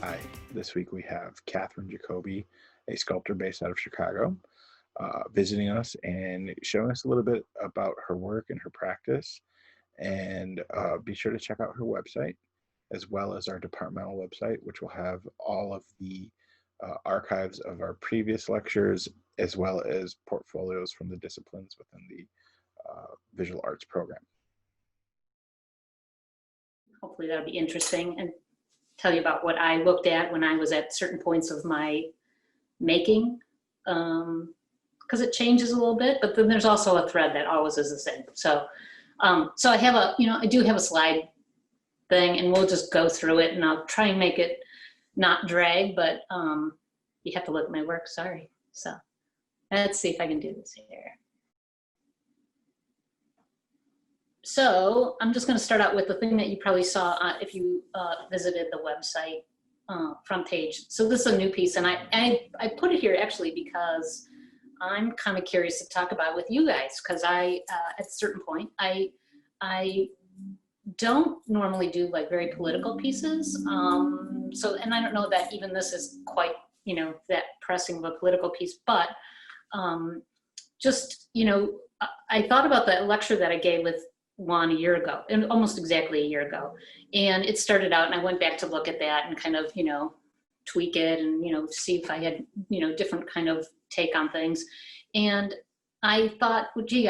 Hi, this week we have Catherine Jacobi, a sculptor based out of Chicago, visiting us and showing us a little bit about her work and her practice. And be sure to check out her website as well as our departmental website, which will have all of the archives of our previous lectures as well as portfolios from the disciplines within the visual arts program. Hopefully that'll be interesting and tell you about what I looked at when I was at certain points of my making, because it changes a little bit, but then there's also a thread that always is the same. So, so I have I do have a slide thing, and we'll just go through it, and I'll try and make it not drag, but you have to look at my work, sorry. So let's see if I can do this here. So I'm just going to start out with the thing that you probably saw if you visited the website front page. So this is a new piece, and I put it here actually because I'm kind of curious to talk about with you guys, because at a certain point I don't normally do like very political pieces. So, and I don't know that even this is quite, that pressing of a political piece, but just, I thought about the lecture that I gave with Juan a year ago, and almost exactly a year ago. And it started out, and I went back to look at that and kind of, tweak it and, see if I had, different kind of take on things. And I thought, well, gee,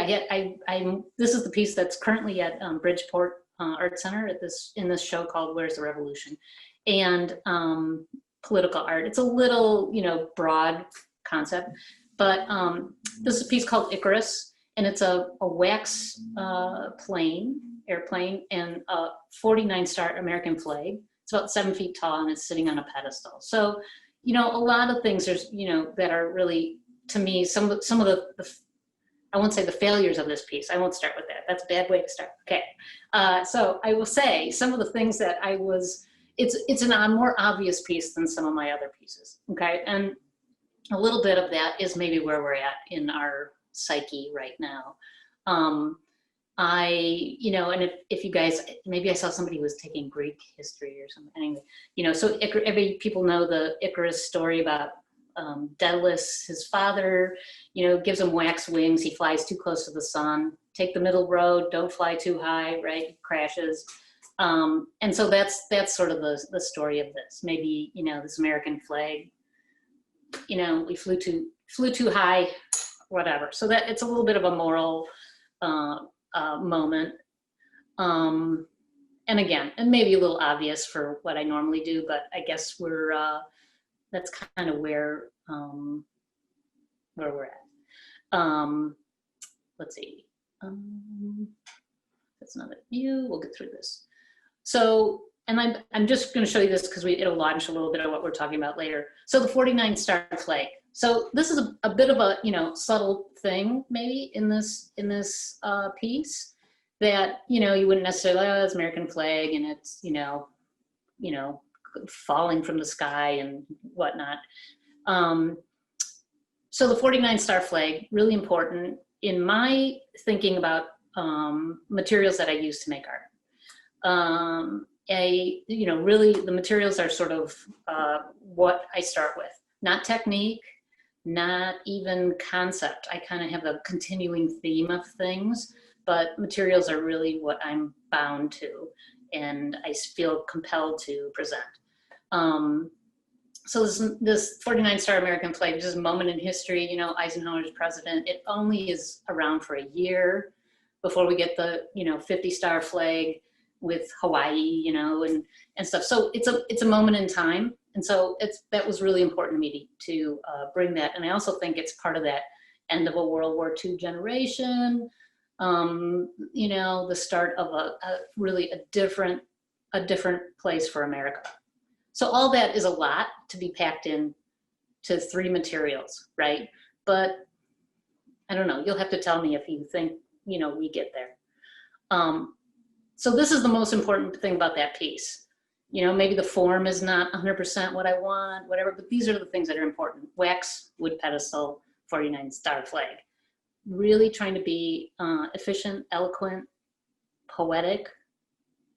this is the piece that's currently at Bridgeport Art Center in this show called Where's the Revolution? And political art. It's a little, broad concept, but this is a piece called Icarus. And it's a wax airplane, and a 49-star American flag. It's about 7 feet tall, and it's sitting on a pedestal. So, a lot of things there's, that are really, to me, some of the I won't say the failures of this piece. I won't start with that. That's a bad way to start. Okay. So I will say some of the things that it's a more obvious piece than some of my other pieces. Okay. And a little bit of that is maybe where we're at in our psyche right now. And if you guys, maybe I saw somebody who was taking Greek history or something. Anyway, so people know the Icarus story about Daedalus, his father, gives him wax wings. He flies too close to the sun. Take the middle road. Don't fly too high. Right? He crashes. And so that's sort of the story of this. Maybe this American flag. We flew too high. Whatever. So that it's a little bit of a moral moment. And again, and maybe a little obvious for what I normally do, but I guess that's kind of where we're at. Let's see. That's another view. We'll get through this. So, and I'm just going to show you this because it'll launch a little bit of what we're talking about later. So the 49-star flag. So this is a bit of a subtle thing maybe in this piece that you wouldn't necessarily, it's American flag and it's falling from the sky and whatnot. So the 49-star flag, really important in my thinking about materials that I use to make art. Really the materials are sort of what I start with, not technique, not even concept. I kind of have a continuing theme of things, but materials are really what I'm bound to and I feel compelled to present. So this 49-star American flag, just a moment in history, Eisenhower's president, it only is around for a year before we get the, 50-star flag with Hawaii, and stuff. So it's a moment in time. And so that was really important to me to bring that. And I also think it's part of that end of a World War II generation, the start of really a different place for America. So all that is a lot to be packed in to 3 materials, right? But I don't know, you'll have to tell me if you think, we get there. So this is the most important thing about that piece. You know, maybe the form is not 100% what I want, whatever, but these are the things that are important. Wax, wood pedestal, 49 star flag. Really trying to be efficient, eloquent, poetic,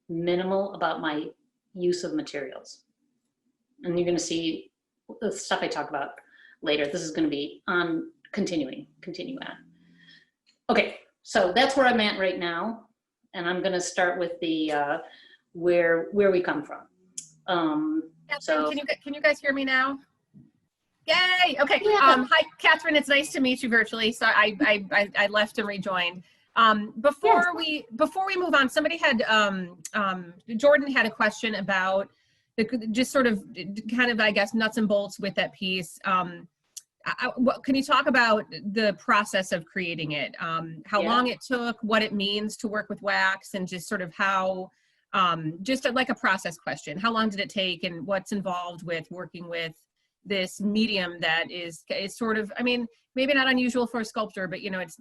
minimal about my use of materials. And you're going to see the stuff I talk about later. This is going to be on continue on. Okay, so that's where I'm at right now. And I'm going to start with the where we come from. Catherine, can you guys hear me now? Yay! Okay. Yeah. Hi, Catherine. It's nice to meet you virtually. So I left and rejoined. Before we move on, somebody had Jordan had a question about just sort of kind of, I guess, nuts and bolts with that piece. Can you talk about the process of creating it? How long it took, what it means to work with wax, and just sort of how, just like a process question. How long did it take, and what's involved with working with this medium that is sort of, I mean, maybe not unusual for a sculptor, but you know, it's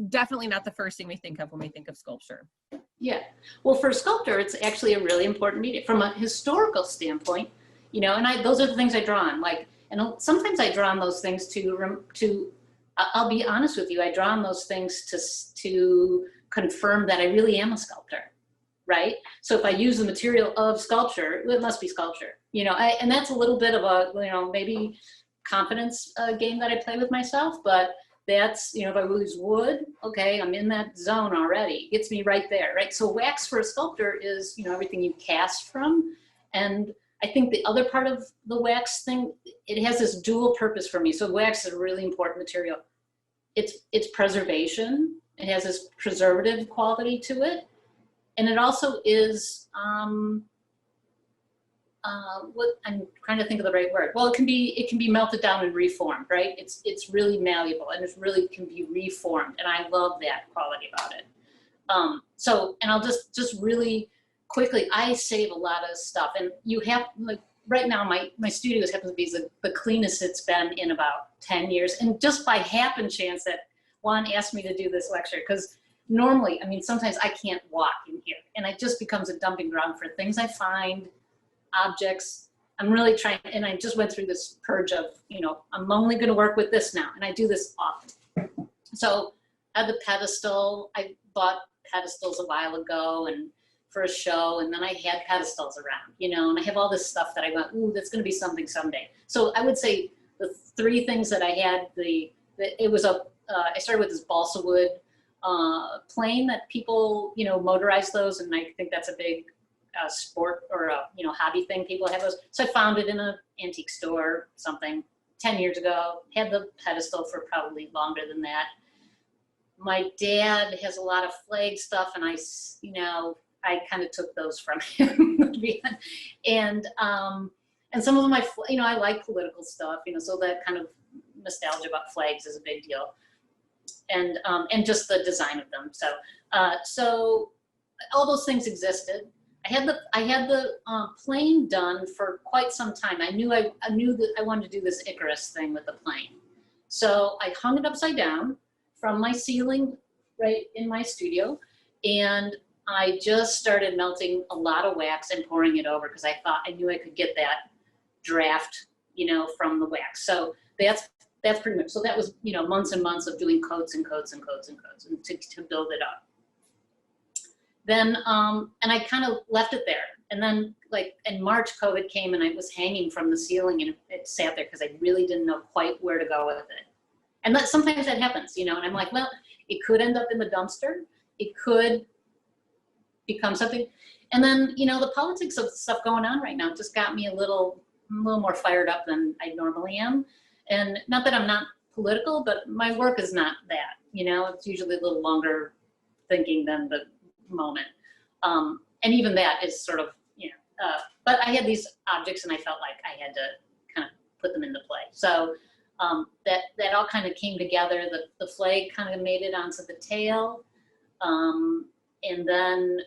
definitely not the first thing we think of when we think of sculpture. Yeah, well, for a sculptor, it's actually a really important medium from a historical standpoint, you know, and those are the things I draw on, like, and sometimes I draw on those things to I'll be honest with you, I draw on those things to confirm that I really am a sculptor, right? So if I use the material of sculpture, it must be sculpture, you know, and that's a little bit of a, you know, maybe confidence game that I play with myself, but that's, you know, if I use wood, okay, I'm in that zone already. It gets me right there, right? So wax for a sculptor is, you know, everything you cast from. And I think the other part of the wax thing, it has this dual purpose for me. So wax is a really important material. It's preservation. It has this preservative quality to it. And it also is, what I'm trying to think of the right word. Well, it can be melted down and reformed, right? It's really malleable, and it really can be reformed, and I love that quality about it. So, and I'll just really quickly, I save a lot of stuff, and you have, like, right now my studios happens to be the cleanest it's been in about 10 years, and just by happen chance that Juan asked me to do this lecture, because normally, I mean, sometimes I can't walk in here, and it just becomes a dumping ground for things I find, objects. I'm really trying, and I just went through this purge of, you know, I'm only going to work with this now, and I do this often. So I have the pedestal. I bought pedestals a while ago and for a show, and then I had pedestals around, you know, and I have all this stuff that I went, ooh, that's going to be something someday. So I would say the three things that I had, it was I started with this balsa wood plane that people, you know, motorize those, and I think that's a big sport or a, you know, hobby thing. People have those. So I found it in an antique store, something 10 years ago, had the pedestal for probably longer than that. My dad has a lot of flag stuff, and I kind of took those from him. And some of them, you know, I like political stuff, you know, so that kind of nostalgia about flags is a big deal. And just the design of them. So all those things existed. I had the plane done for quite some time. I knew that I wanted to do this Icarus thing with the plane. So I hung it upside down from my ceiling right in my studio, and I just started melting a lot of wax and pouring it over, because I knew I could get that draft, you know, from the wax. So that's pretty much, so that was, you know, months and months of doing coats and coats and coats and coats and to build it up. Then, and I kind of left it there. And then, like, in March, COVID came, and I was hanging from the ceiling, and it sat there because I really didn't know quite where to go with it. And sometimes that happens, you know, and I'm like, well, it could end up in the dumpster. It could become something. And then, you know, the politics of stuff going on right now just got me a little more fired up than I normally am. And not that I'm not political, but my work is not that, you know, it's usually a little longer thinking than the moment. And even that is sort of, you know, but I had these objects, and I felt like I had to kind of put them into play. So that all kind of came together. The flag kind of made it onto the tail. And then,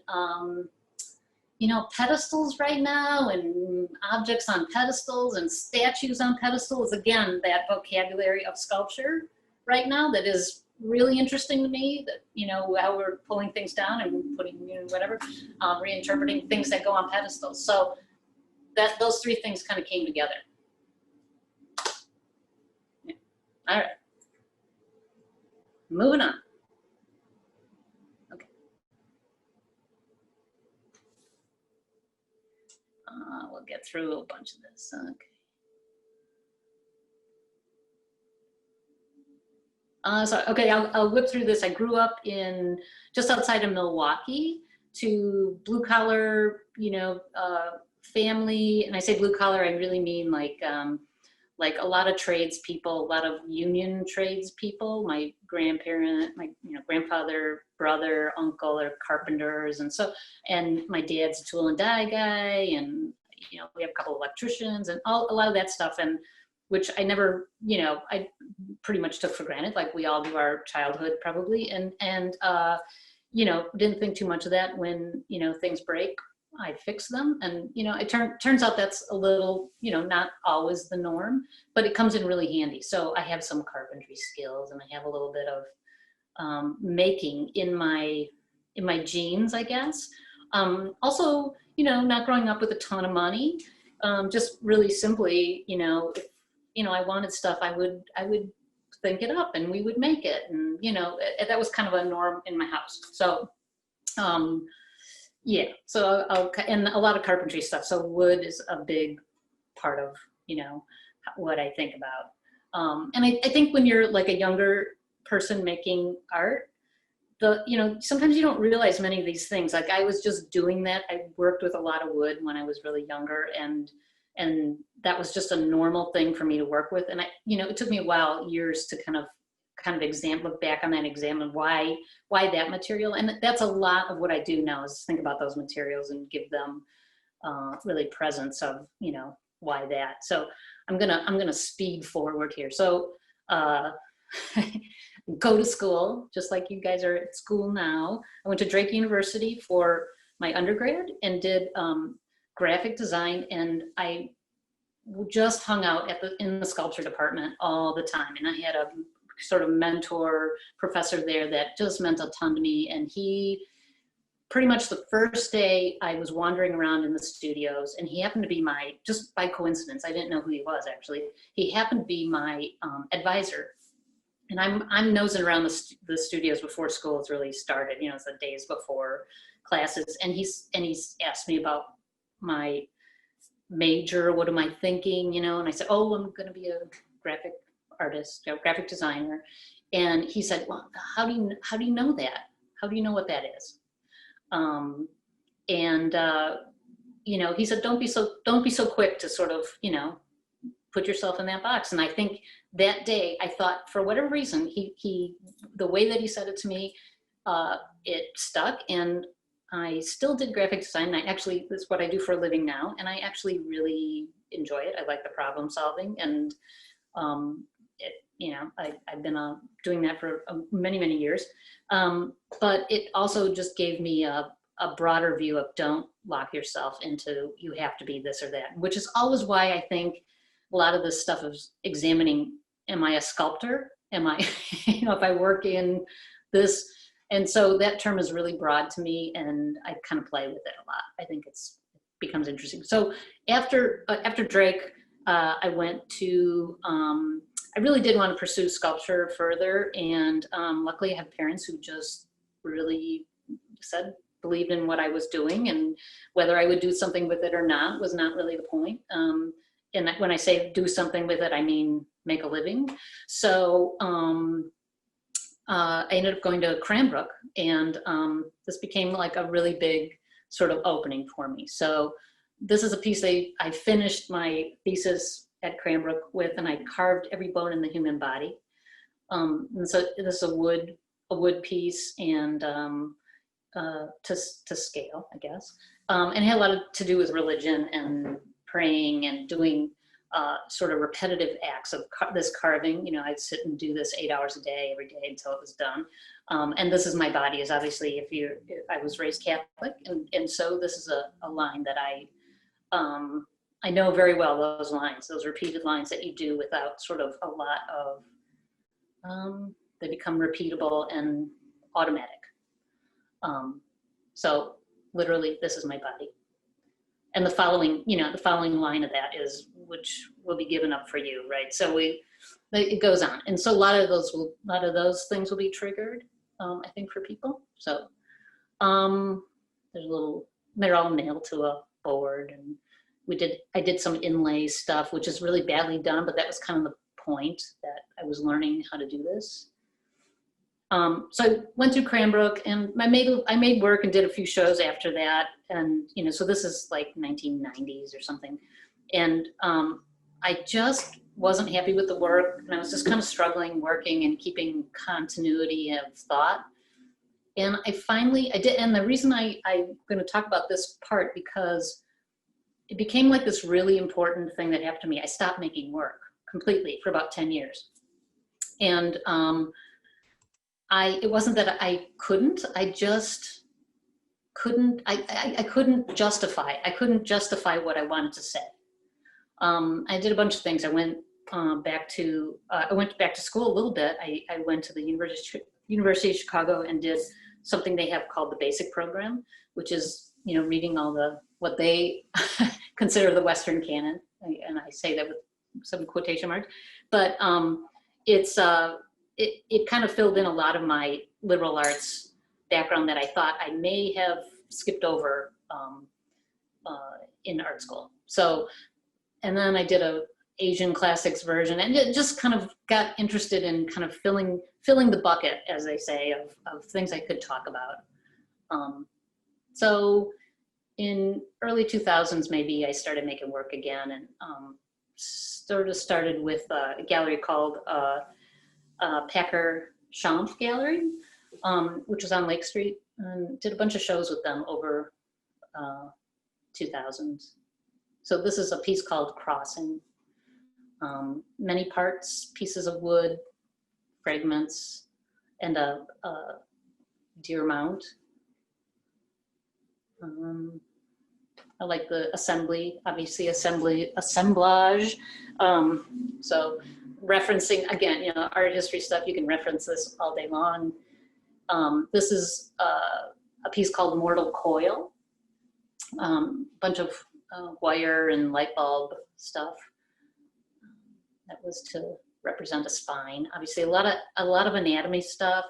you know, pedestals right now, and objects on pedestals and statues on pedestals, again, that vocabulary of sculpture right now that is really interesting to me, that, you know, how we're pulling things down and putting, you know, whatever, reinterpreting things that go on pedestals. So those three things kind of came together. Yeah. All right. Moving on. Okay. We'll get through a bunch of this. Okay. Okay, I'll whip through this. I grew up in just outside of Milwaukee, to blue collar, family. And I say blue collar, I really mean like a lot of tradespeople, a lot of union tradespeople. My grandparent, my grandfather, brother, uncle are carpenters, and my dad's a tool and die guy, and we have a couple of electricians and a lot of that stuff, and which I never, I pretty much took for granted, like we all do our childhood probably, and didn't think too much of that. When things break, I fix them, and it turns out that's a little, not always the norm, but it comes in really handy. So I have some carpentry skills, and I have a little bit of making in my genes, I guess. Also, not growing up with a ton of money, just really simply, if I wanted stuff, I would think it up, and we would make it, and that was kind of a norm in my house. So yeah, so and a lot of carpentry stuff. So wood is a big part of what I think about. And I think when you're like a younger person making art, sometimes you don't realize many of these things. Like I was just doing that. I worked with a lot of wood when I was really younger, and that was just a normal thing for me to work with. And it took me a while, years, to kind of look back on that, examine why that material. And that's a lot of what I do now, is think about those materials and give them really presence of, why that. So I'm gonna speed forward here. So go to school, just like you guys are at school now. I went to Drake University for my undergrad and did graphic design, and I just hung out in the sculpture department all the time. And I had a sort of mentor professor there that just meant a ton to me. And he, pretty much the first day I was wandering around in the studios, and he happened to be just by coincidence, I didn't know who he was actually, he happened to be my advisor. And I'm nosing around the studios before school has really started, it's the days before classes. And he's asked me about my major, what am I thinking, and I said, oh, I'm going to be a graphic artist, graphic designer. And he said, well, how do you know that? How do you know what that is? He said, don't be so quick to sort of, put yourself in that box. And I think that day I thought, for whatever reason, the way that he said it to me, it stuck, and I still did graphic design. That's what I do for a living now. And I actually really enjoy it. I like the problem solving, and I've been doing that for many, many years. But it also just gave me a broader view of, don't lock yourself into, you have to be this or that, which is always why I think a lot of this stuff is examining, am I a sculptor? Am I, if I work in this? And so that term is really broad to me, and I kind of play with it a lot. I think it becomes interesting. So after Drake, I went to, I really did want to pursue sculpture further, and luckily I have parents who just really believed in what I was doing, and whether I would do something with it or not was not really the point. And when I say do something with it, I mean make a living. So I ended up going to Cranbrook, and this became like a really big sort of opening for me. So this is a piece I finished my thesis at Cranbrook with, and I carved every bone in the human body. And so this is a wood piece, and to scale, I guess. And it had a lot to do with religion and praying and doing sort of repetitive acts of this carving. I'd sit and do this 8 hours a day, every day, until it was done. And this is my body, is obviously, I was raised Catholic. And so this is a line that I know very well, those lines, those repeated lines that you do without sort of a lot of, they become repeatable and automatic. So literally, this is my body. and the following, the following line of that is, which will be given up for you, right? So it goes on. And so a lot of those things will be triggered, I think, for people. So they're all nailed to a board, and I did some inlay stuff, which is really badly done, but that was kind of the point, that I was learning how to do this. So I went through Cranbrook, and I made work and did a few shows after that. And, so this is like 1990s or something. And I just wasn't happy with the work, and I was just kind of struggling working and keeping continuity of thought. And I did, and the reason I'm going to talk about this part, because it became like this really important thing that happened to me. I stopped making work completely for about 10 years. And it wasn't that I couldn't, I just couldn't, I couldn't justify what I wanted to say. I did a bunch of things. I went back to school a little bit. I went to the University of Chicago and did something they have called the basic program, which is, reading what they consider the Western canon. And I say that with some quotation marks, but it kind of filled in a lot of my liberal arts background that I thought I may have skipped over in art school. So, and then I did a Asian classics version, and it just kind of got interested in kind of filling the bucket, as they say, of things I could talk about. So in early 2000s, maybe, I started making work again, and sort of started with a gallery called Packer Schampf Gallery, which was on Lake Street, and did a bunch of shows with them over 2000s. So this is a piece called Crossing. Many parts, pieces of wood, fragments, and a deer mount. I like the assembly, obviously assemblage. So referencing, again, art history stuff, you can reference this all day long. This is a piece called Mortal Coil. Bunch of wire and light bulb stuff. That was to represent a spine. Obviously, a lot of anatomy stuff.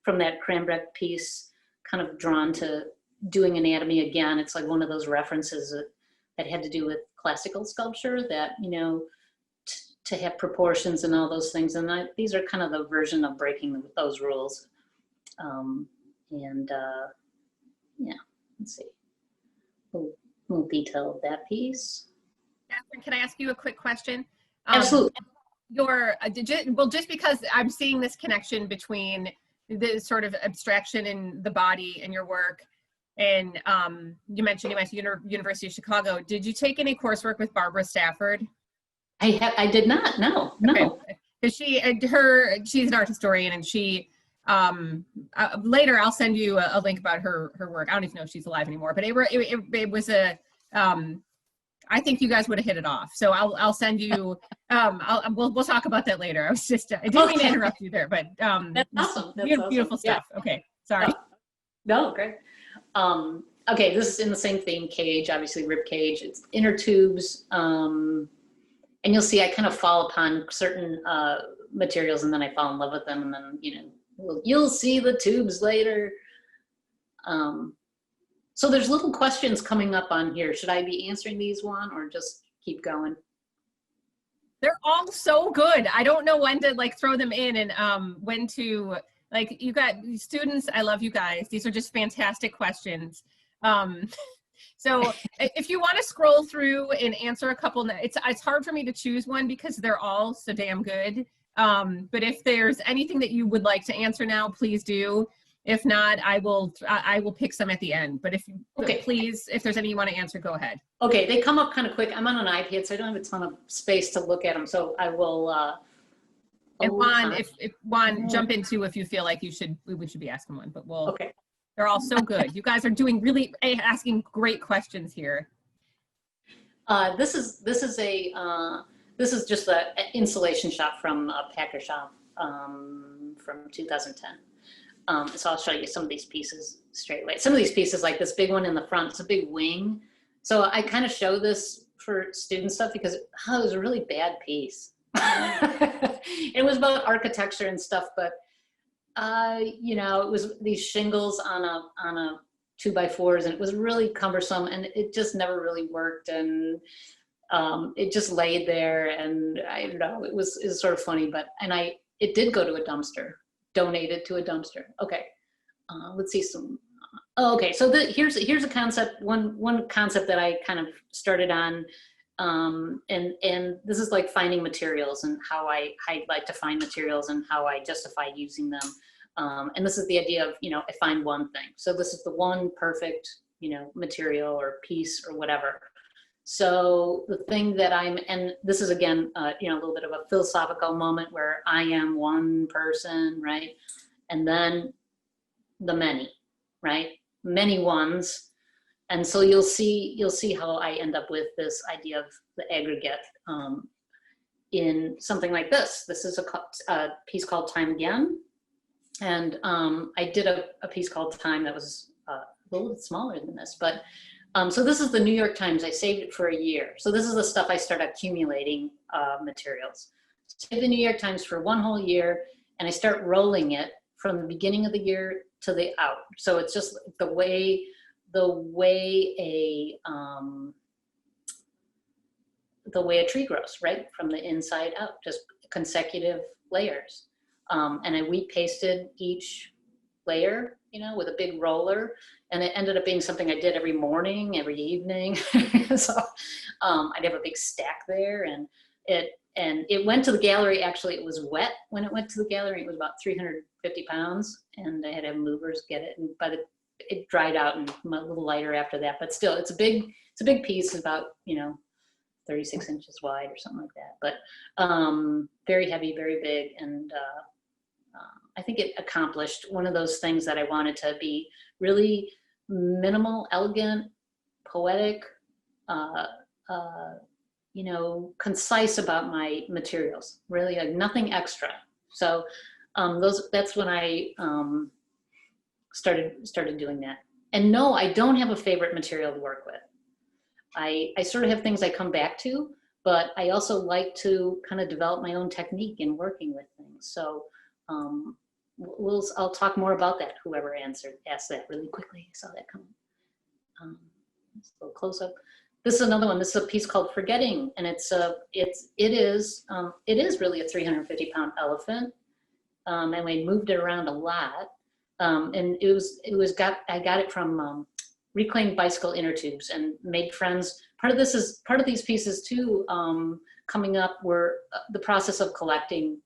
From that Cranbrook piece, kind of drawn to doing anatomy again. It's like one of those references that had to do with classical sculpture, that, to have proportions and all those things. And these are kind of the version of breaking those rules. Yeah, let's see. A little detail of that piece. Catherine, can I ask you a quick question? Absolutely. Just because I'm seeing this connection between the sort of abstraction in the body and your work, and you mentioned you went to University of Chicago. Did you take any coursework with Barbara Stafford? I did not. No. Okay. Because she's an art historian, and she later I'll send you a link about her work. I don't even know if she's alive anymore, but it was a I think you guys would have hit it off. So I'll send you. We'll talk about that later. I didn't mean to interrupt you there, but that's awesome. That's beautiful awesome. stuff. Yeah. Okay, sorry. No, great. Okay, this is in the same theme, cage, obviously rib cage. It's inner tubes, and you'll see I kind of fall upon certain materials, and then I fall in love with them, and then you'll see the tubes later. So there's little questions coming up on here. Should I be answering these one, or just keep going? They're all so good. I don't know when to throw them in, and when to, you got students. I love you guys. These are just fantastic questions. So if you want to scroll through and answer a couple, it's hard for me to choose one because they're all so damn good. But if there's anything that you would like to answer now, please do. If not, I will pick some at the end. But please, if there's any you want to answer, go ahead. Okay, they come up kind of quick. I'm on an iPad, so I don't have a ton of space to look at them. So I will. And Juan, if Juan, jump into if you feel like we should be asking one. But we'll. Okay. They're all so good. You guys are doing really asking great questions here. This is just an installation shot from Packer Shop from 2010. So I'll show you some of these pieces straight away. Some of these pieces, like this big one in the front, it's a big wing. So I kind of show this for student stuff because it was a really bad piece. It was about architecture and stuff, but you know, it was these shingles on a 2x4s, and it was really cumbersome, and it just never really worked, and it just laid there, and I don't know, it was sort of funny, but it did go to a dumpster, donated to a dumpster. Okay, let's see some. Oh, okay, so here's a concept, one concept that I kind of started on, and this is like finding materials and how I like to find materials and how I justify using them. And this is the idea of, you know, I find one thing. So this is the one perfect, you know, material or piece or whatever. So the thing that and this is again, you know, a little bit of a philosophical moment where I am one person, right? And then the many, right? Many ones. And so you'll see how I end up with this idea of the aggregate in something like this. This is a piece called Time Again. And I did a piece called Time that was a little bit smaller than this, but so this is the New York Times. I saved it for a year. So this is the stuff I start accumulating materials. Save the New York Times for one whole year, and I start rolling it from the beginning of the year to the out. So it's just the way a tree grows, right? From the inside out, just consecutive layers. And I wheat pasted each layer, you know, with a big roller, and it ended up being something I did every morning, every evening. So I'd have a big stack there, and it went to the gallery. Actually, it was wet when it went to the gallery. It was about 350 pounds, and I had to have movers get it. And it dried out and a little lighter after that, but still, it's a big piece, about, you know, 36 inches wide or something like that. But very heavy, very big, and I think it accomplished one of those things that I wanted to be: really minimal, elegant, poetic, you know, concise about my materials. Really, like nothing extra. So that's when I started doing that. And no, I don't have a favorite material to work with. I sort of have things I come back to, but I also like to kind of develop my own technique in working with things. So I'll talk more about that. Whoever asked that really quickly. I saw that coming. Just a little close up. This is another one. This is a piece called Forgetting, and it is really a 350-pound elephant, and we moved it around a lot. And I got it from reclaimed bicycle inner tubes and made friends. Part of these pieces too, coming up, were the process of collecting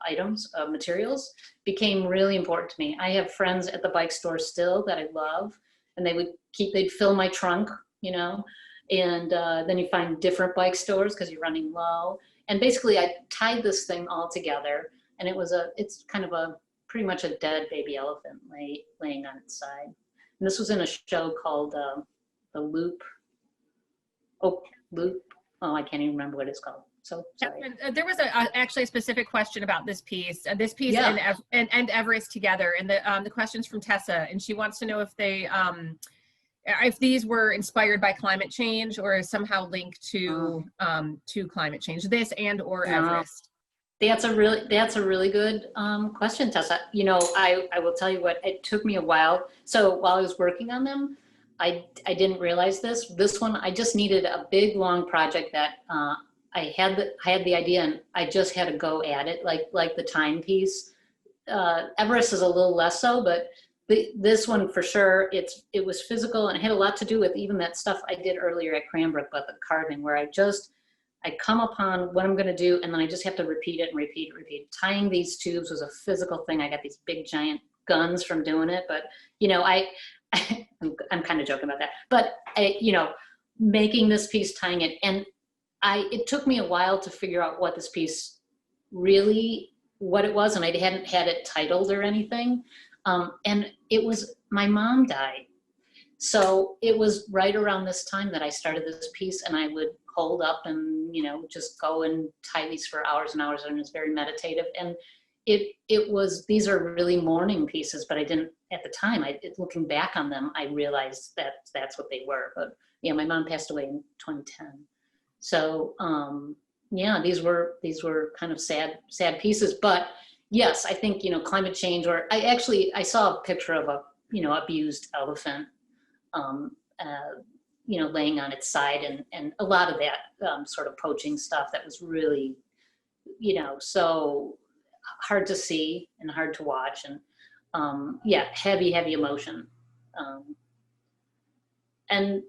items, materials, became really important to me. I have friends at the bike store still that I love, and they'd fill my trunk, you know, and then you find different bike stores because you're running low. And basically I tied this thing all together, and it's kind of pretty much a dead baby elephant laying on its side. And this was in a show called The Loop. Oh, I can't even remember what it's called. So sorry. There was actually a specific question about this piece. Yeah. and Everest together, and the question's from Tessa, and she wants to know if these were inspired by climate change or somehow linked to climate change. This or Everest. That's a really good question, Tessa. You know, I will tell you what, it took me a while. So while I was working on them, I didn't realize this. This one, I just needed a big, long project that I had the idea, and I just had to go at it, like the Time piece. Everest is a little less so, but this one for sure, it was physical, and it had a lot to do with even that stuff I did earlier at Cranbrook about the carving, where I come upon what I'm going to do, and then I just have to repeat it and repeat. Tying these tubes was a physical thing. I got these big giant guns from doing it, but you know, I'm kind of joking about that. But you know, making this piece, tying it, and it took me a while to figure out what this piece really, what it was, and I hadn't had it titled or anything. And it was, my mom died. So it was right around this time that I started this piece, and I would hold up and, you know, just go and tie these for hours and hours, and it was very meditative. And it was, these are really mourning pieces, but I didn't, at the time, looking back on them, I realized that that's what they were. But yeah, my mom passed away in 2010. So yeah, these were kind of sad pieces. But yes, I think, climate change, or I saw a picture of a, abused elephant, laying on its side, and a lot of that sort of poaching stuff that was really, so hard to see and hard to watch, and yeah, heavy emotion. And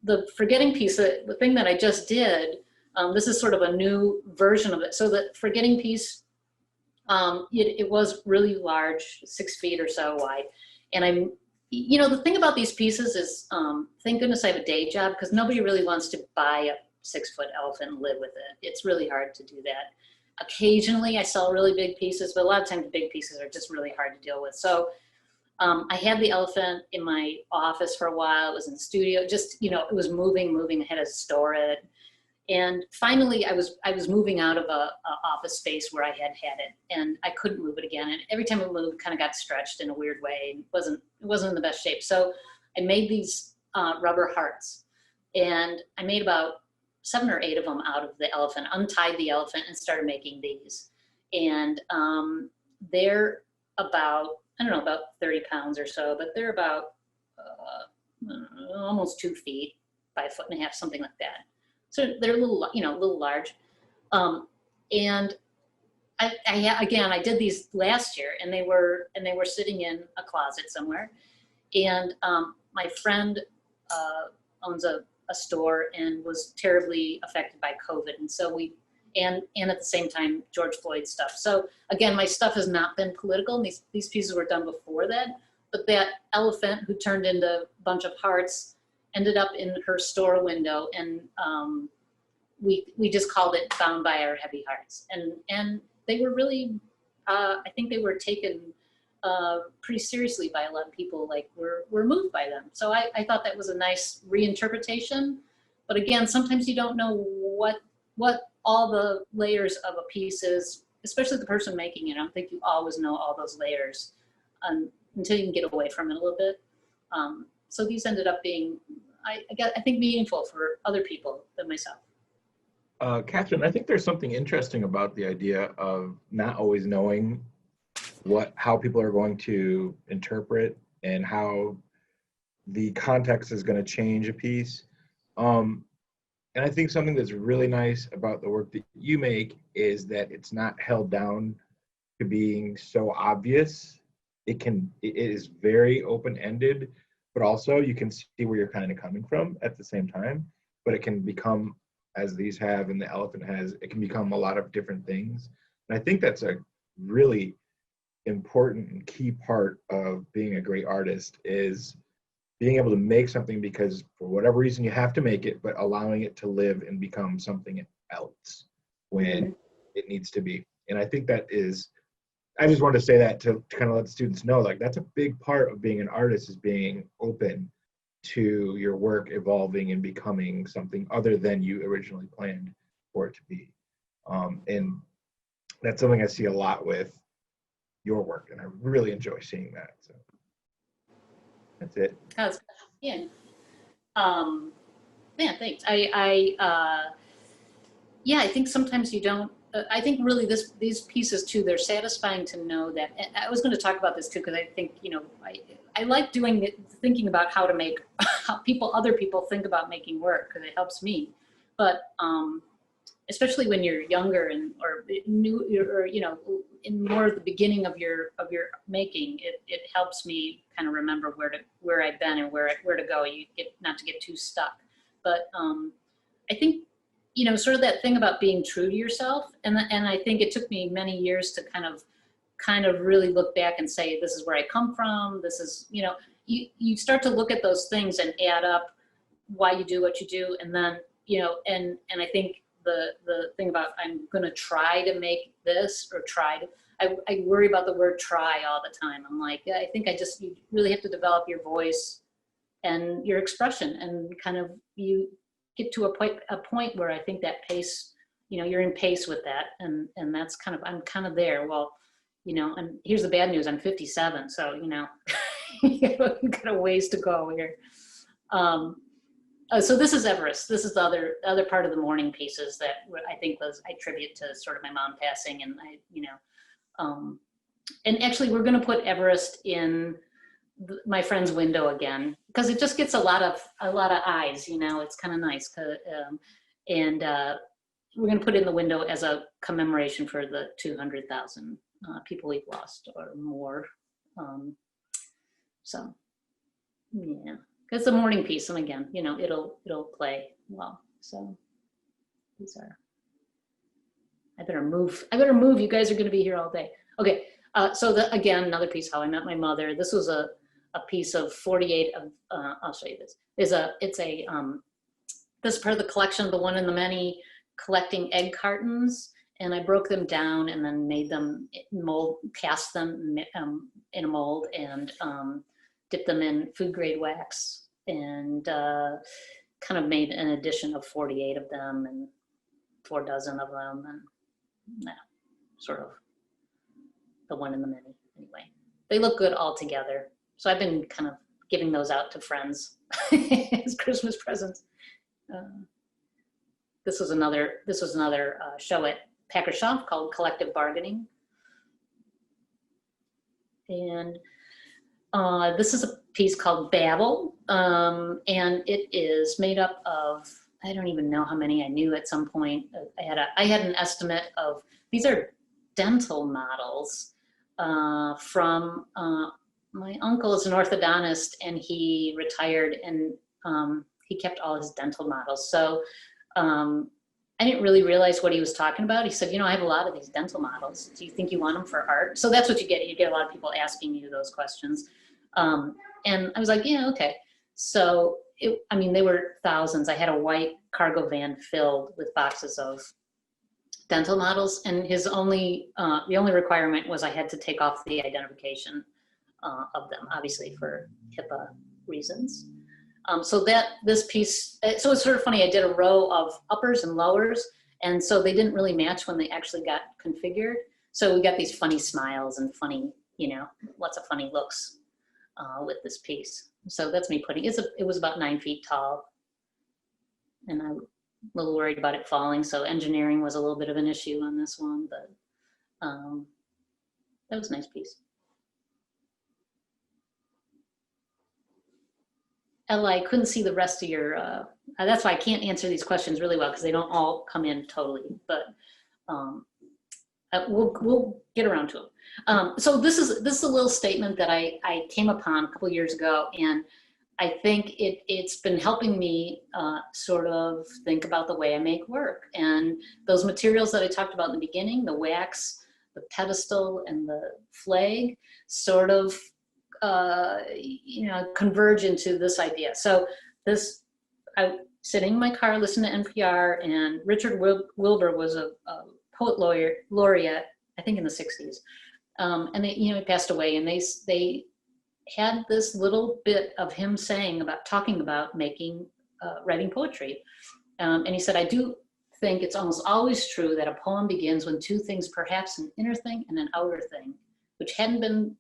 the forgetting piece, the thing that I just did, this is sort of a new version of it. So the forgetting piece, it was really large, 6 feet or so wide. And the thing about these pieces is, thank goodness I have a day job, because nobody really wants to buy a 6-foot elephant and live with it. It's really hard to do that. Occasionally I sell really big pieces, but a lot of times big pieces are just really hard to deal with. So I had the elephant in my office for a while. It was in the studio, just, it was moving. I had to store it. And finally I was moving out of a office space where I had it, and I couldn't move it again. And every time it moved, kind of got stretched in a weird way, and it wasn't in the best shape. So I made these rubber hearts, and I made about 7 or 8 of them out of the elephant, untied the elephant, and started making these. And they're about, I don't know, about 30 pounds or so, but they're about almost 2 feet by 1.5 feet, something like that. So they're a little large. And I did these last year, and they were sitting in a closet somewhere. And my friend owns a store and was terribly affected by COVID. And so and at the same time, George Floyd stuff. So again, my stuff has not been political, and these pieces were done before that. But that elephant, who turned into a bunch of hearts, ended up in her store window, and we just called it "Bound by Our Heavy Hearts." And they were really, I think they were taken pretty seriously by a lot of people. Like, we're moved by them. So I thought that was a nice reinterpretation. But again, sometimes you don't know what all the layers of a piece is, especially the person making it. I don't think you always know all those layers until you can get away from it a little bit. So these ended up being, I think, meaningful for other people than myself. Catherine, I think there's something interesting about the idea of not always knowing how people are going to interpret and how the context is going to change a piece. And I think something that's really nice about the work that you make is that it's not held down to being so obvious. It is very open-ended, but also you can see where you're kind of coming from at the same time. But it can become, as these have and the elephant has, it can become a lot of different things. And I think that's a really important and key part of being a great artist, is being able to make something because for whatever reason you have to make it, but allowing it to live and become something else when it needs to be. And I think that is, I just wanted to say that to kind of let the students know, like, that's a big part of being an artist, is being open to your work evolving and becoming something other than you originally planned for it to be. And that's something I see a lot with your work, and I really enjoy seeing that. So that's it. Yeah. Yeah, thanks. I think sometimes you don't, I think really these pieces too, they're satisfying to know that, and I was going to talk about this too, because I think, I like thinking about how to make, how other people think about making work, because it helps me. But especially when you're younger or new, or in more of the beginning of your making, it helps me kind of remember where I've been and where to go. Not to get too stuck. But I think, sort of that thing about being true to yourself, and I think it took me many years to kind of really look back and say, this is where I come from. This is, you start to look at those things and add up why you do what you do, and then and I think the thing about, I'm going to try to make this, or I worry about the word try all the time. I'm like, yeah, I think you really have to develop your voice and your expression, and kind of you get to a point where I think that pace, you're in pace with that, and that's I'm kind of there. Well, you know, and here's the bad news, I'm 57, so, you know, you've got a ways to go here. So this is Everest. This is the other part of the mourning pieces that I think I tribute to sort of my mom passing, and and actually we're going to put Everest in my friend's window again, because it just gets a lot of eyes, you know. It's kind of nice, and we're going to put it in the window as a commemoration for the 200,000 people we've lost or more. So yeah. It's a morning piece, and again, you know, it'll play well. So these are. I better move. You guys are going to be here all day. Okay. So again, another piece, How I Met My Mother. This was a piece of 48 of. I'll show you this. This is part of the collection, the One and the Many, collecting egg cartons, and I broke them down and then made them cast them in a mold, and dipped them in food grade wax, and kind of made an edition of 48 of them and 4 dozen of them, and sort of the One in the Many. Anyway, they look good all together. So I've been kind of giving those out to friends as Christmas presents. This was another show at Packer Shop called Collective Bargaining. And this is a piece called Babel, and it is made up of, I don't even know how many I knew at some point. I had an estimate of, these are dental models from, my uncle is an orthodontist, and he retired, and he kept all his dental models. So I didn't really realize what he was talking about. He said, you know, I have a lot of these dental models. Do you think you want them for art? So that's what you get. You get a lot of people asking you those questions. And I was like, yeah, okay. So, they were thousands. I had a white cargo van filled with boxes of dental models, and the only requirement was I had to take off the identification of them, obviously for HIPAA reasons. So this piece, so it's sort of funny, I did a row of uppers and lowers, and so they didn't really match when they actually got configured. So we got these funny smiles and funny, you know, lots of funny looks with this piece. So that's me putting, it was about 9 feet tall, and I'm a little worried about it falling, so engineering was a little bit of an issue on this one, but that was a nice piece. Ella, I couldn't see the rest of your, that's why I can't answer these questions really well, because they don't all come in totally, but we'll get around to them. So this is a little statement that I came upon a couple years ago, and I think it's been helping me sort of think about the way I make work. And those materials that I talked about in the beginning, the wax, the pedestal, and the flag, sort of converge into this idea. So I sitting in my car, listening to NPR, and Richard Wilbur was a poet laureate, I think in the 60s. And he passed away, and they had this little bit of him talking about writing poetry. And he said, I do think it's almost always true that a poem begins when two things, perhaps an inner thing and an outer thing, which hadn't been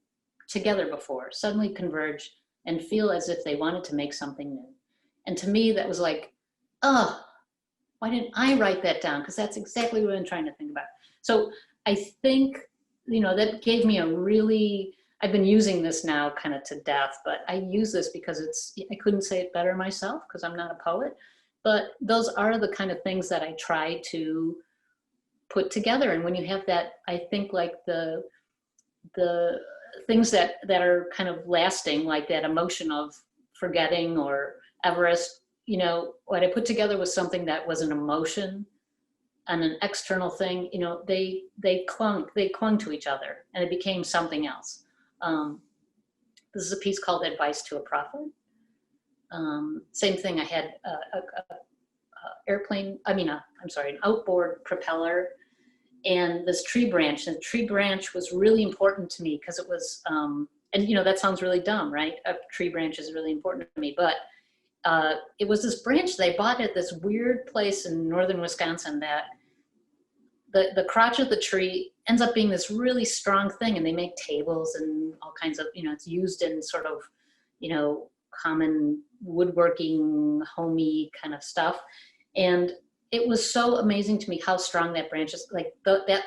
together before, suddenly converge and feel as if they wanted to make something new. And to me, that was like, oh, why didn't I write that down? Because that's exactly what I'm trying to think about. So I think, that gave me I've been using this now kind of to death, but I use this because I couldn't say it better myself because I'm not a poet, but those are the kind of things that I try to put together. And when you have that, I think like the things that are kind of lasting, like that emotion of forgetting or Everest, what I put together was something that was an emotion and an external thing, they clung to each other, and it became something else. This is a piece called Advice to a Prophet. Same thing, I had an outboard propeller and this tree branch. And the tree branch was really important to me because it was, that sounds really dumb, right? A tree branch is really important to me, but it was this branch they bought at this weird place in northern Wisconsin that the crotch of the tree ends up being this really strong thing, and they make tables and all kinds of, it's used in sort of, common woodworking, homey kind of stuff. And it was so amazing to me how strong that branch is. Like that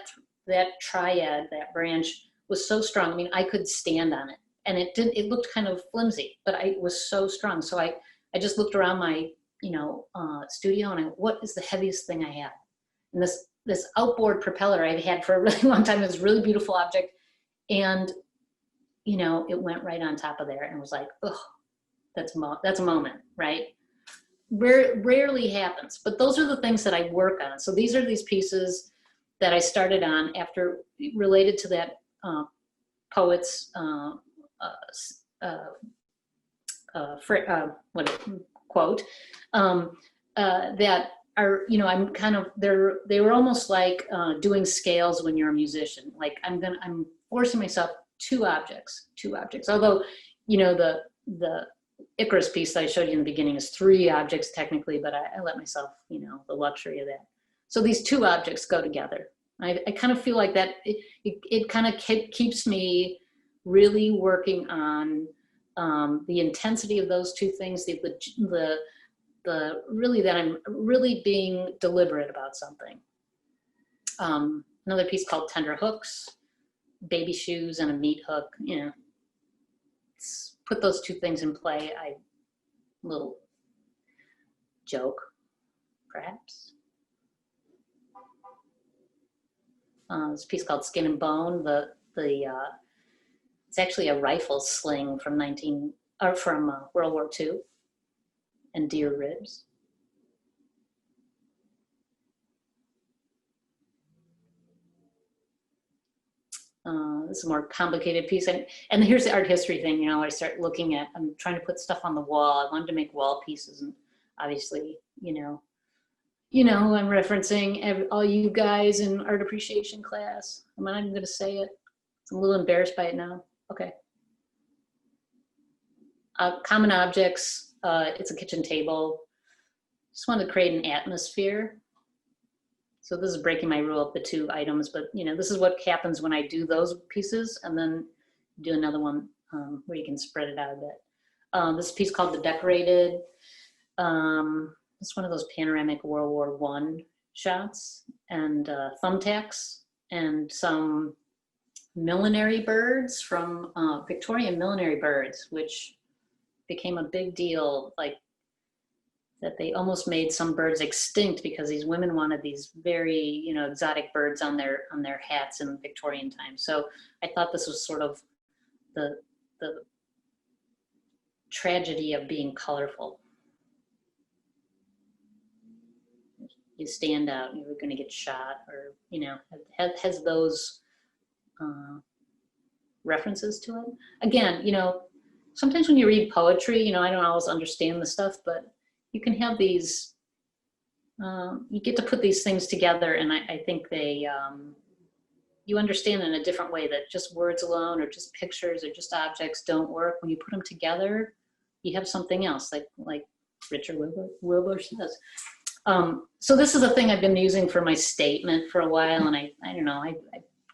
triad, that branch was so strong. I mean, I could stand on it, and it looked kind of flimsy, but it was so strong. So I just looked around my, studio, and what is the heaviest thing I have? And this outboard propeller I've had for a really long time, this really beautiful object. And, it went right on top of there, and was like, oh, that's a moment, right? Rarely happens, but those are the things that I work on. So these are these pieces that I started on after, related to that poet's quote, that are, I'm kind of, they were almost like doing scales when you're a musician. Like I'm forcing myself two objects, although, the Icarus piece that I showed you in the beginning is 3 objects technically, but I let myself, the luxury of that. So these 2 objects go together. I kind of feel like that it kind of keeps me really working on the intensity of those 2 things, the really that I'm really being deliberate about something. Another piece called Tender Hooks, baby shoes and a meat hook, put those 2 things in play. Little joke, perhaps. This piece called Skin and Bone. It's actually a rifle sling from World War II, and deer ribs. This is a more complicated piece. And here's the art history thing, I start looking at, I'm trying to put stuff on the wall. I wanted to make wall pieces, and obviously, who I'm referencing, all you guys in art appreciation class. I'm not even gonna say it. I'm a little embarrassed by it now. Okay. Common objects, it's a kitchen table. Just wanted to create an atmosphere. So this is breaking my rule of the 2 items, but this is what happens when I do those pieces, and then do another one where you can spread it out a bit. This piece called The Decorated. It's one of those panoramic World War I shots, and thumbtacks, and some millinery birds from Victorian millinery birds, which became a big deal, like that they almost made some birds extinct because these women wanted these very, exotic birds on their hats in Victorian times. So I thought this was sort of the tragedy of being colorful. You stand out, you're going to get shot, or has those references to it. Again, sometimes when you read poetry, I don't always understand the stuff, but you can have these, you get to put these things together, and I think you understand in a different way that just words alone, or just pictures, or just objects don't work. When you put them together, you have something else, like Richard Wilbur says. So this is a thing I've been using for my statement for a while, and I don't know, I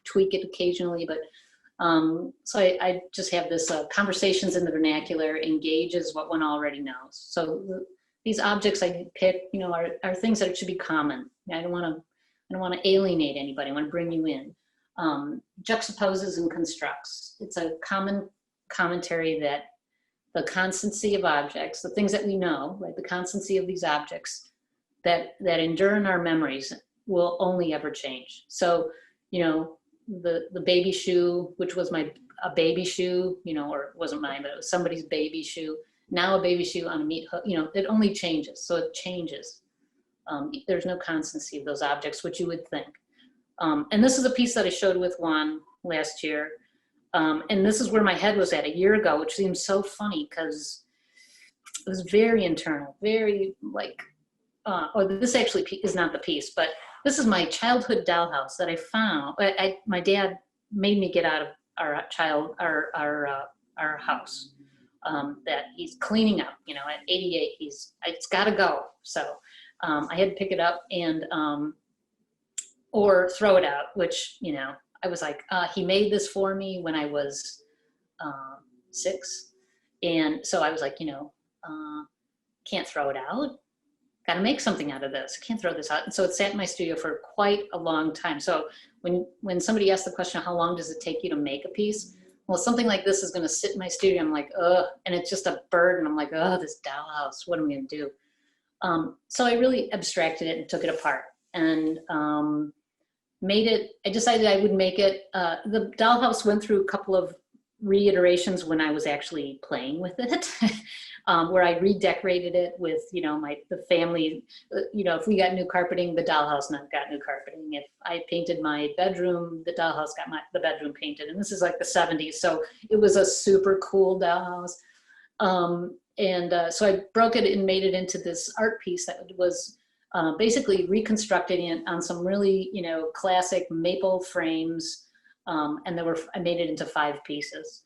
tweak it occasionally, but so I just have this conversations in the vernacular engages what one already knows. So these objects I pick, are things that should be common. I don't want to alienate anybody. I want to bring you in. Juxtaposes and constructs. It's a common commentary that the constancy of objects, the things that we know, right? The constancy of these objects that endure in our memories will only ever change. So, the baby shoe, which was a baby shoe, or it wasn't mine, but it was somebody's baby shoe. Now a baby shoe on a meat hook, it only changes. So it changes. There's no constancy of those objects, which you would think. And this is a piece that I showed with Juan last year. And this is where my head was at a year ago, which seems so funny because it was very internal, very this actually is not the piece, but this is my childhood dollhouse that I found. My dad made me get out of our house that he's cleaning up. At 88, it's got to go. So I had to pick it up, and or throw it out, which, you know, I was like, he made this for me when I was 6. And so I was like, you know, can't throw it out. Got to make something out of this. Can't throw this out. And so it sat in my studio for quite a long time. So when somebody asked the question, how long does it take you to make a piece? Well, something like this is going to sit in my studio. I'm like, ugh, and it's just a burden. I'm like, oh, this dollhouse, what am I going to do? So I really abstracted it and took it apart and made it. I decided I would make it. The dollhouse went through a couple of reiterations when I was actually playing with it, where I redecorated it with, you know, the family, you know, if we got new carpeting, the dollhouse got new carpeting. If I painted my bedroom, the dollhouse got the bedroom painted. And this is like the 70s. So it was a super cool dollhouse. So I broke it and made it into this art piece that was basically reconstructing it on some really, you know, classic maple frames. And I made it into 5 pieces.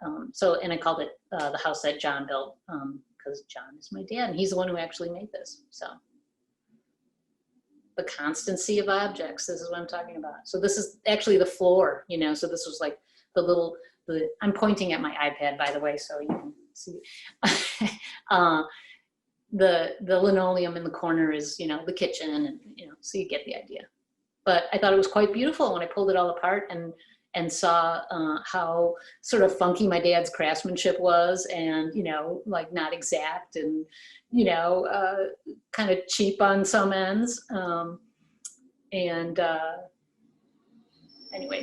And I called it the house that John built, because John is my dad and he's the one who actually made this. So the constancy of objects, this is what I'm talking about. So this is actually the floor, you know, so this was like I'm pointing at my iPad, by the way, so you can see. The linoleum in the corner is, you know, the kitchen, and, you know, so you get the idea. But I thought it was quite beautiful when I pulled it all apart and saw how sort of funky my dad's craftsmanship was, and, you know, like not exact, and, you know, kind of cheap on some ends. Anyway,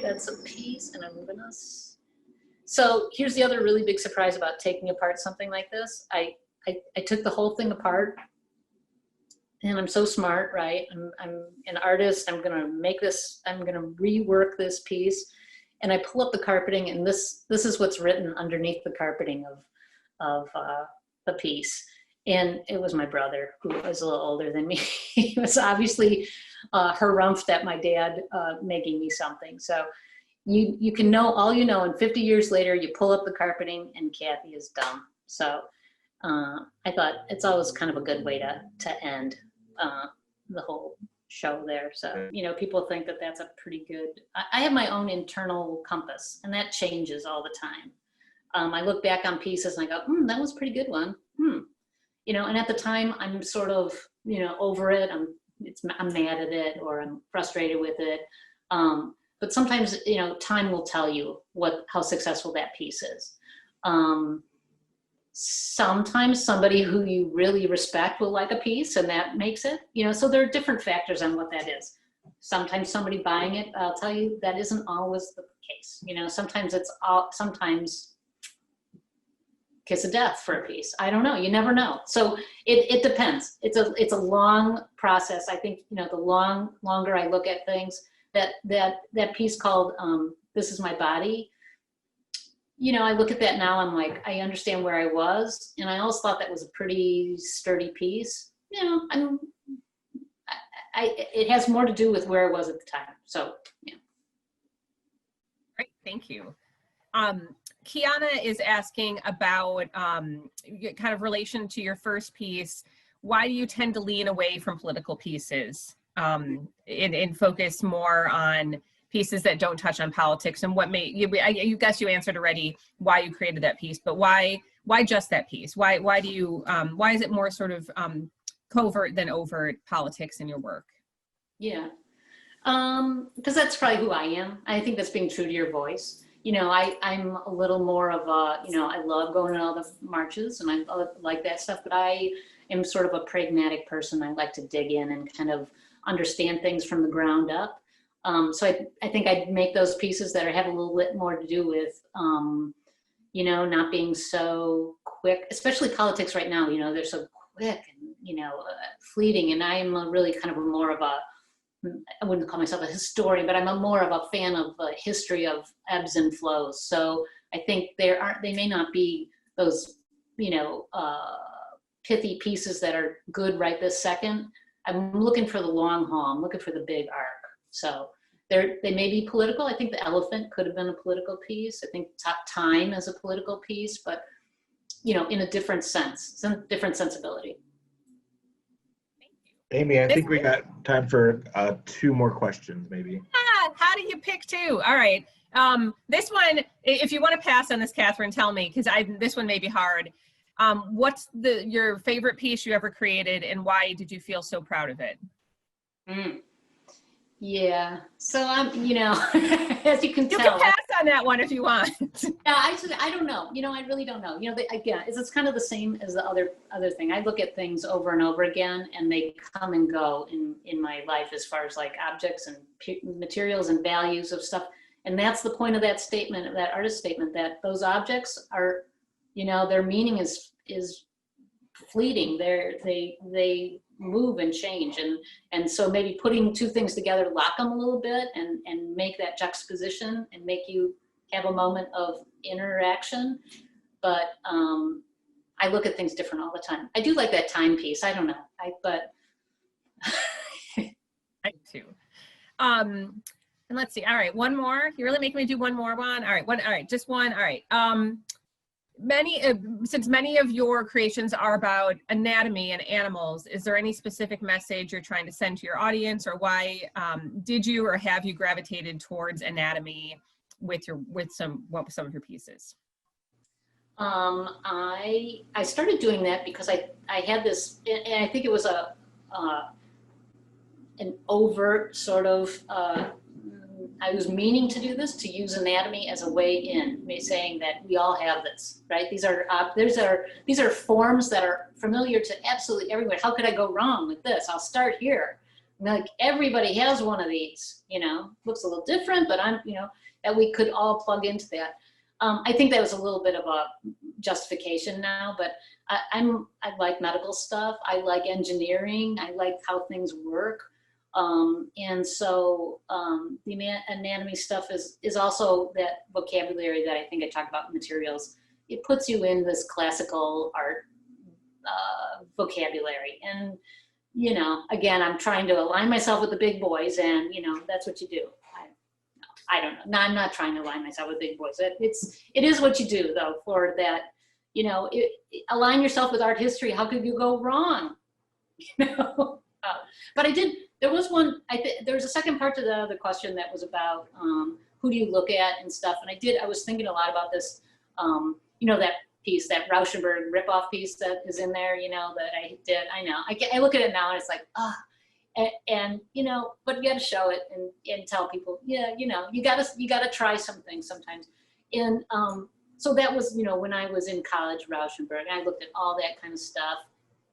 that's a piece, and I'm moving us. So here's the other really big surprise about taking apart something like this. I took the whole thing apart. And I'm so smart, right? I'm an artist. I'm gonna make this. I'm gonna rework this piece, and I pull up the carpeting, and this is what's written underneath the carpeting of the piece. And it was my brother, who was a little older than me. He was obviously harumphed at my dad making me something. So you can know all you know, and 50 years later, you pull up the carpeting, and Kathy is dumb. So I thought it's always kind of a good way to end the whole show there. So, you know, people think that that's a pretty good, I have my own internal compass, and that changes all the time. I look back on pieces and I go, that was a pretty good one. You know, and at the time I'm sort of, you know, over it. I'm mad at it, or I'm frustrated with it. But sometimes, you know, time will tell you how successful that piece is. Sometimes somebody who you really respect will like a piece, and that makes it, you know, so there are different factors on what that is. Sometimes somebody buying it, I'll tell you, that isn't always the case. You know, sometimes sometimes kiss of death for a piece. I don't know, you never know. So it depends. It's a long process. I think, you know, the longer I look at things, that piece called This Is My Body, you know, I look at that now, I'm like, I understand where I was, and I always thought that was a pretty sturdy piece. You know, it has more to do with where I was at the time. So, yeah. Great, thank you. Kiana is asking about kind of relation to your first piece. Why do you tend to lean away from political pieces and focus more on pieces that don't touch on politics? And what you guess you answered already why you created that piece, but why just that piece? Why do you why is it more sort of covert than overt politics in your work? Yeah, because that's probably who I am. I think that's being true to your voice. You know, I'm a little more of a, you know, I love going to all the marches, and I like that stuff, but I am sort of a pragmatic person. I like to dig in and kind of understand things from the ground up. So I think I'd make those pieces that have a little bit more to do with, you know, not being so quick, especially politics right now. You know, they're so quick and, you know, fleeting. And I'm really kind of more of I wouldn't call myself a historian, but I'm more of a fan of the history of ebbs and flows. So I think they may not be those, you know, pithy pieces that are good right this second. I'm looking for the long haul. I'm looking for the big arc. So they may be political. I think The Elephant could have been a political piece. I think Time is a political piece, but, you know, in a different sense, some different sensibility. Thank you. Amy, I think we got time for 2 more questions, maybe. How do you pick 2? All right. This one, if you want to pass on this, Catherine, tell me, because this one may be hard. What's your favorite piece you ever created, and why did you feel so proud of it? Yeah. So I'm, as you can tell. You can pass on that one if you want. Actually, I don't know. I really don't know. Again, it's kind of the same as the other thing. I look at things over and over again, and they come and go in my life as far as like objects and materials and values of stuff. And that's the point of that statement, of that artist statement, that those objects are, their meaning is fleeting. They move and change, and so maybe putting 2 things together, lock them a little bit, and make that juxtaposition and make you have a moment of interaction. But I look at things different all the time. I do like that timepiece. I don't know. But I too. And let's see. All right, one more. You're really making me do one more one. All right, one. All right, just one. All right. Since many of your creations are about anatomy and animals, is there any specific message you're trying to send to your audience, or why did you or have you gravitated towards anatomy with some of your pieces? I started doing that because I had this, and I think it was an overt sort of, I was meaning to do this, to use anatomy as a way in, saying that we all have this, right? These are forms that are familiar to absolutely everyone. How could I go wrong with this? I'll start here. Like everybody has one of these, looks a little different, but that we could all plug into that. I think that was a little bit of a justification now, but I like medical stuff. I like engineering. I like how things work. And so the anatomy stuff is also that vocabulary that I think I talked about in materials. It puts you in this classical art vocabulary. And, again, I'm trying to align myself with the big boys, and, that's what you do. I don't know. No, I'm not trying to align myself with big boys. It is what you do, though, for that, align yourself with art history. How could you go wrong? But I did. There was one, there was a second part to the question that was about who do you look at and stuff. And I was thinking a lot about this, that piece, that Rauschenberg ripoff piece that is in there, that I did. I know. I look at it now and it's like, and but you got to show it and tell people, yeah, you got to try some things sometimes. And so that was, when I was in college, Rauschenberg, I looked at all that kind of stuff,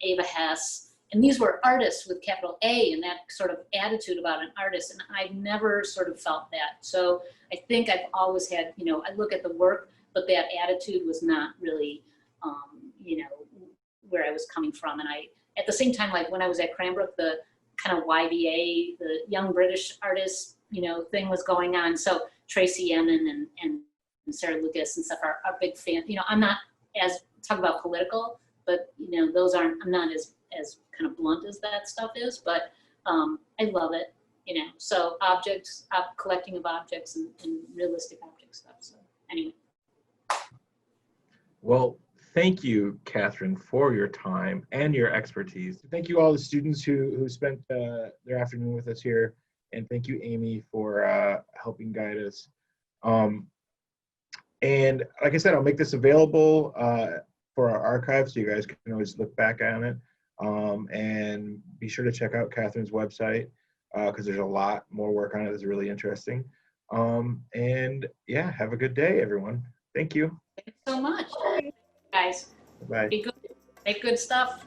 Ava Hess. And these were artists with capital A, and that sort of attitude about an artist. And I've never sort of felt that. So I think I've always had, I look at the work, but that attitude was not really, where I was coming from. And at the same time, like when I was at Cranbrook, the kind of YBA, the Young British Artists, thing was going on. So Tracy Emin and Sarah Lucas and stuff are big fans. I'm not as, talk about political, but, I'm not as kind of blunt as that stuff is, but I love it, so objects, collecting of objects and realistic object stuff. So anyway. Well, thank you, Catherine, for your time and your expertise. Thank you all the students who spent their afternoon with us here. And thank you, Amy, for helping guide us. And like I said, I'll make this available for our archive, so you guys can always look back on it. And be sure to check out Catherine's website because there's a lot more work on it that's really interesting. And yeah, have a good day, everyone. Thank you. Thanks so much, guys. Bye. Be good. Make good stuff.